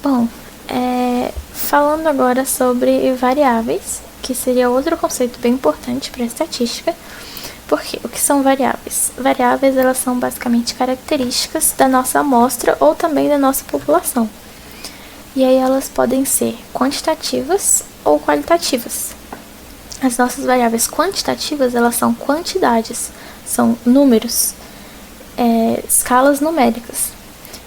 Bom, falando agora sobre variáveis, que seria outro conceito bem importante para a estatística. Porque o que são variáveis? Variáveis, elas são basicamente características da nossa amostra ou também da nossa população. E aí elas podem ser quantitativas ou qualitativas. As nossas variáveis quantitativas, elas são quantidades, são números, escalas numéricas.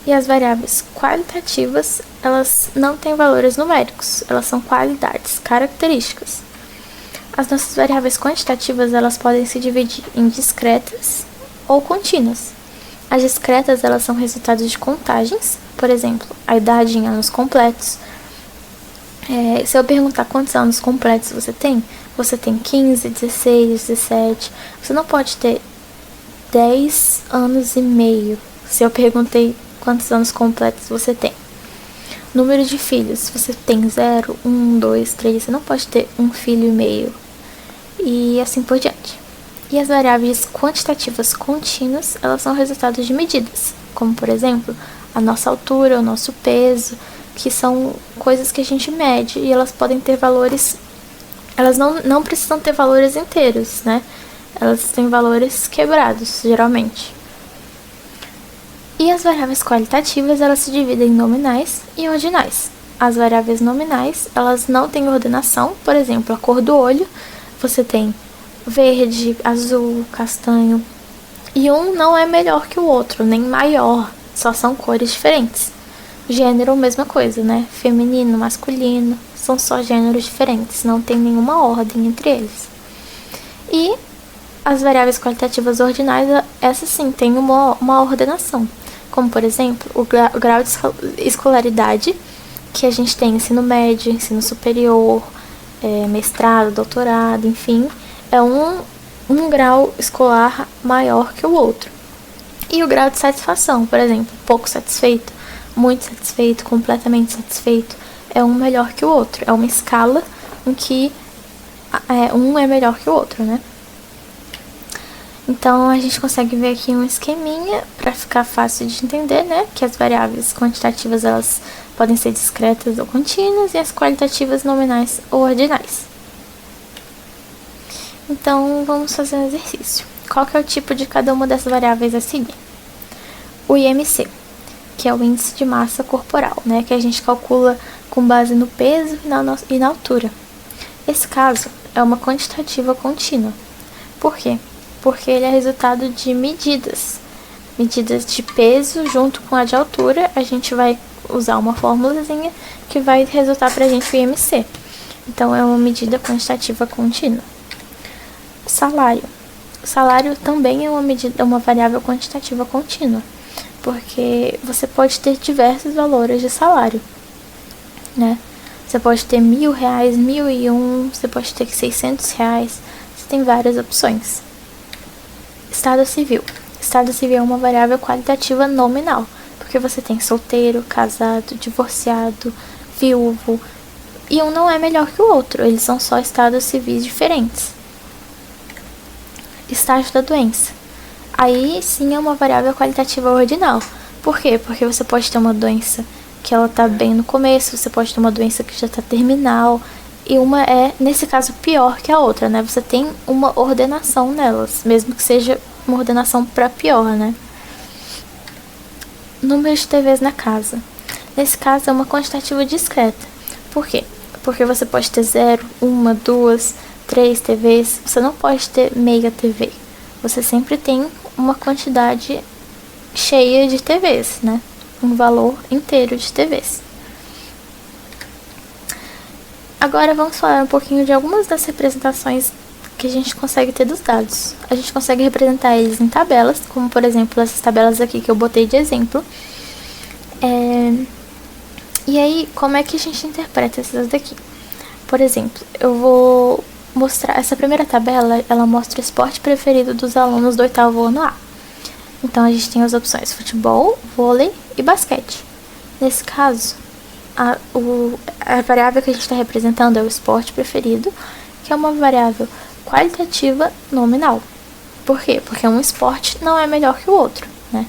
E as variáveis qualitativas, elas não têm valores numéricos, elas são qualidades, características. As nossas variáveis quantitativas, elas podem se dividir em discretas ou contínuas. As discretas, elas são resultados de contagens, por exemplo, a idade em anos completos. Se eu perguntar quantos anos completos você tem 15, 16, 17. Você não pode ter 10 anos e meio. Se eu perguntei quantos anos completos você tem. Número de filhos, você tem 0, 1, 2, 3, você não pode ter um filho e meio. E assim por diante. E as variáveis quantitativas contínuas, elas são resultados de medidas, como por exemplo, a nossa altura, o nosso peso, que são coisas que a gente mede e elas podem ter valores, elas não precisam ter valores inteiros, né? Elas têm valores quebrados, geralmente. E as variáveis qualitativas, elas se dividem em nominais e ordinais. As variáveis nominais, elas não têm ordenação, por exemplo, a cor do olho, você tem verde, azul, castanho, e um não é melhor que o outro, nem maior, só são cores diferentes. Gênero, mesma coisa, né? Feminino, masculino, são só gêneros diferentes, não tem nenhuma ordem entre eles. E as variáveis qualitativas ordinais, essas sim, têm uma ordenação. Como, por exemplo, o grau de escolaridade, que a gente tem ensino médio, ensino superior, mestrado, doutorado, enfim, é um grau escolar maior que o outro. E o grau de satisfação, por exemplo, pouco satisfeito, muito satisfeito, completamente satisfeito, é um melhor que o outro. É uma escala em que um é melhor que o outro, né? Então, a gente consegue ver aqui um esqueminha para ficar fácil de entender, né? Que as variáveis quantitativas, elas podem ser discretas ou contínuas e as qualitativas nominais ou ordinais. Então, vamos fazer um exercício. Qual que é o tipo de cada uma dessas variáveis a seguir? O IMC, que é o índice de massa corporal, né? Que a gente calcula com base no peso e na altura. Esse caso é uma quantitativa contínua. Por quê? Porque ele é resultado de medidas de peso junto com a de altura. A gente vai usar uma formulazinha que vai resultar pra gente o IMC. Então, é uma medida quantitativa contínua. Salário. Salário também é uma variável quantitativa contínua, porque você pode ter diversos valores de salário, né? Você pode ter R$1.000, 1.001, você pode ter R$600, você tem várias opções. Estado civil. Estado civil é uma variável qualitativa nominal, porque você tem solteiro, casado, divorciado, viúvo, e um não é melhor que o outro, eles são só estados civis diferentes. Estágio da doença. Aí sim é uma variável qualitativa ordinal. Por quê? Porque você pode ter uma doença que ela tá bem no começo, você pode ter uma doença que já tá terminal, e uma é, nesse caso, pior que a outra, né? Você tem uma ordenação nelas, mesmo que seja uma ordenação para pior, né? Número de TVs na casa. Nesse caso, é uma quantitativa discreta. Por quê? Porque você pode ter 0, 1, 2, 3 TVs. Você não pode ter meia TV. Você sempre tem uma quantidade cheia de TVs, né? Um valor inteiro de TVs. Agora vamos falar um pouquinho de algumas das representações que a gente consegue ter dos dados. A gente consegue representar eles em tabelas, como por exemplo essas tabelas aqui que eu botei de exemplo. E aí, como é que a gente interpreta essas daqui? Por exemplo, eu vou mostrar, essa primeira tabela, ela mostra o esporte preferido dos alunos do 8º ano A. Então, a gente tem as opções futebol, vôlei e basquete. Nesse caso, a variável que a gente está representando é o esporte preferido, que é uma variável qualitativa nominal. Por quê? Porque um esporte não é melhor que o outro, né?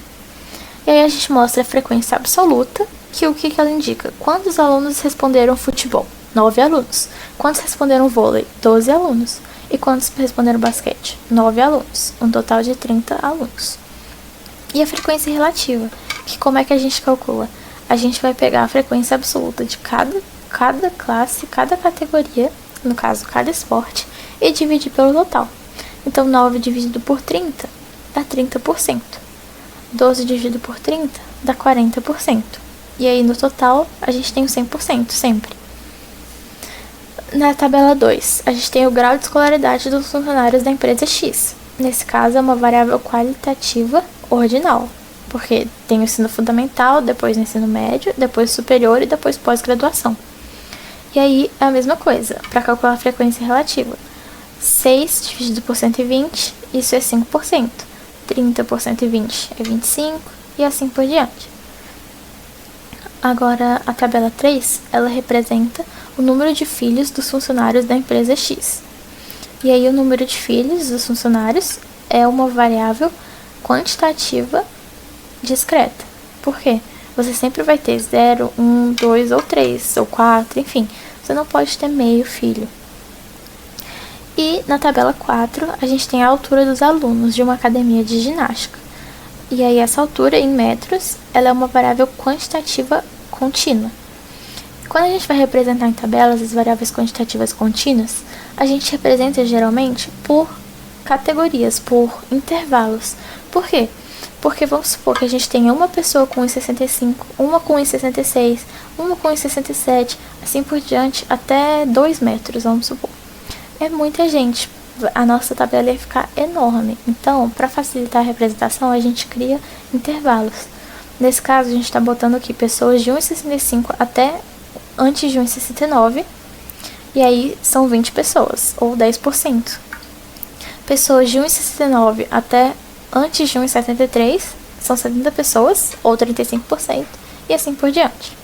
E aí a gente mostra a frequência absoluta que o que ela indica? Quantos alunos responderam futebol? 9 alunos. Quantos responderam vôlei? 12 alunos. E quantos responderam basquete? 9 alunos. Um total de 30 alunos. E a frequência relativa, que como é que a gente calcula? A gente vai pegar a frequência absoluta de cada classe, cada categoria, no caso, cada esporte, e dividir pelo total. Então, 9 dividido por 30 dá 30%. 12 dividido por 30 dá 40%. E aí, no total, a gente tem o 100% sempre. Na tabela 2, a gente tem o grau de escolaridade dos funcionários da empresa X. Nesse caso, é uma variável qualitativa ordinal, porque tem o ensino fundamental, depois o ensino médio, depois superior e depois pós-graduação. E aí, é a mesma coisa, para calcular a frequência relativa. 6 dividido por 120, isso é 5%. 30 por 120 é 25, e assim por diante. Agora, a tabela 3, ela representa o número de filhos dos funcionários da empresa X. E aí, o número de filhos dos funcionários é uma variável quantitativa discreta. Por quê? Você sempre vai ter 0, 1, 2 ou 3, ou 4, enfim. Você não pode ter meio filho. E na tabela 4, a gente tem a altura dos alunos de uma academia de ginástica. E aí, essa altura em metros, ela é uma variável quantitativa contínua. Quando a gente vai representar em tabelas as variáveis quantitativas contínuas, a gente representa geralmente por categorias, por intervalos. Por quê? Porque vamos supor que a gente tenha uma pessoa com 1,65, uma com 1,66, uma com 1,67, assim por diante, até 2 metros, vamos supor. É muita gente. A nossa tabela ia ficar enorme. Então, para facilitar a representação, a gente cria intervalos. Nesse caso, a gente está botando aqui pessoas de 1,65 até antes de 1,69. E aí, são 20 pessoas, ou 10%. Pessoas de 1,69 até antes de 1,73 são 70 pessoas, ou 35%, e assim por diante.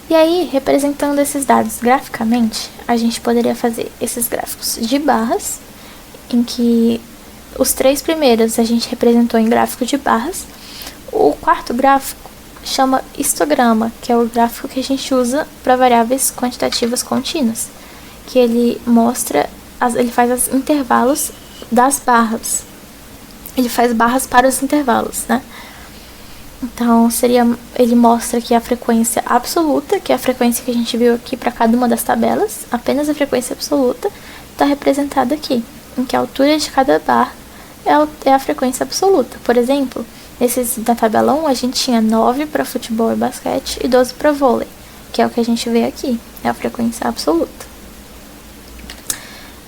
E aí, representando esses dados graficamente, a gente poderia fazer esses gráficos de barras, em que os 3 primeiros a gente representou em gráfico de barras. O quarto gráfico chama histograma, que é o gráfico que a gente usa para variáveis quantitativas contínuas, que ele mostra, ele faz os intervalos das barras. Ele faz barras para os intervalos, né? Então, ele mostra aqui a frequência absoluta, que é a frequência que a gente viu aqui para cada uma das tabelas. Apenas a frequência absoluta está representada aqui, em que a altura de cada barra é a frequência absoluta. Por exemplo, na tabela 1, a gente tinha 9 para futebol e basquete e 12 para vôlei, que é o que a gente vê aqui, é a frequência absoluta.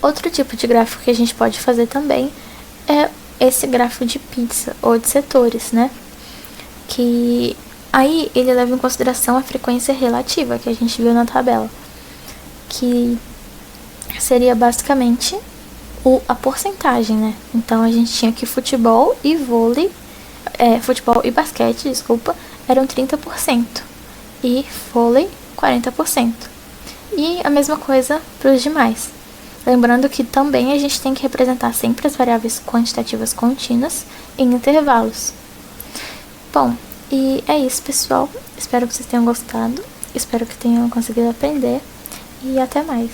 Outro tipo de gráfico que a gente pode fazer também é esse gráfico de pizza, ou de setores, né? Que aí ele leva em consideração a frequência relativa que a gente viu na tabela, que seria basicamente a porcentagem, né? Então a gente tinha que futebol e basquete, eram 30% e vôlei 40%. E a mesma coisa para os demais. Lembrando que também a gente tem que representar sempre as variáveis quantitativas contínuas em intervalos. Bom, e é isso, pessoal. Espero que vocês tenham gostado. Espero que tenham conseguido aprender. E até mais.